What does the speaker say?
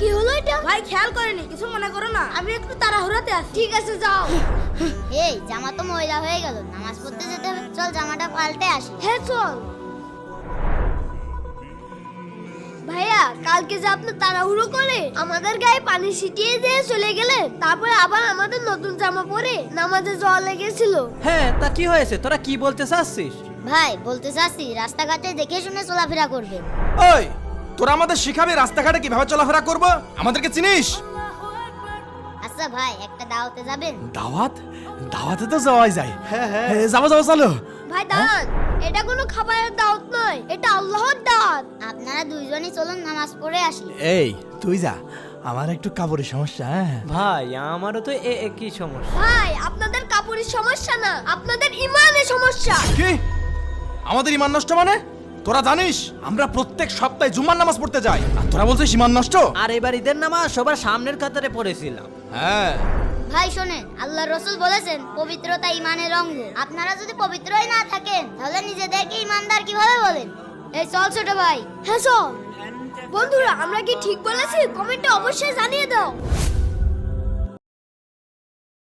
কি হলো এটা? ভাই খেয়াল করেনি, কিছু মনে করো না, আমি একটু তাড়াহুড়াতে আছি। ঠিক আছে যাও। এই জামা তো ময়লা হয়ে গেল, নামাজ পড়তে যেতে হবে, চল জামাটা পাল্টে আসি। হ্যাঁ চল। ভাইয়া কালকে যে আপনি তাড়াহুড়ো করে আমাদের গায়ে পানি ছিটিয়ে দিয়ে চলে গেলেন, তারপরে আবার আমাদের নতুন জামা পরে নামাজে যাওয়া লেগেছিল। হ্যাঁ তা কি হয়েছে, তোরা কি বলতে চাচ্ছিস? ভাই বলতে চাচ্ছি রাস্তাঘাটে দেখে শুনে চলাফেরা করবেন। ওই তোরা আমাদের শিখাবি রাস্তাঘাটে কিভাবে চলাফেরা করব? আমাদেরকে চিনিস? আচ্ছা ভাই একটা দাওয়াতে যাবেন? দাওয়াত? দাওয়াতে তো যাওয়াই যায়। হ্যাঁ হ্যাঁ যাবো চলো। ভাই দাঁড়ান, এটা কোনো খাবারের দাওয়াত নয়, এটা আল্লাহর দাওয়াত। আপনারা দুইজনই চলুন নামাজ পড়ে আসি। এই তুই যা, আমার একটু কাপড়ের সমস্যা। হ্যাঁ ভাই আমারও তো একই সমস্যা। ভাই আপনাদের কাপড়ের সমস্যা না, আপনাদের ইমানের সমস্যা। কি আমাদের ইমান নষ্ট মানে? তোরা জানিস আমরা প্রত্যেক সপ্তাহে জুমার নামাজ পড়তে যাই, আর তোরা বলছিস ইমান নষ্ট? আর এবার ঈদের নামাজ সবার সামনের কাতারে পড়েছিলাম। হ্যাঁ ভাই শোনেন, আল্লাহর রাসূল বলেছেন পবিত্রতা ঈমানের অঙ্গ। আপনারা যদি পবিত্রই না থাকেন তাহলে নিজেদেরকে ঈমানদার কিভাবে বলেন? এই চল ছোট ভাই। হ্যাঁ চল। বন্ধুরা আমরা কি ঠিক বলেছি? কমেন্টে অবশ্যই জানিয়ে দাও।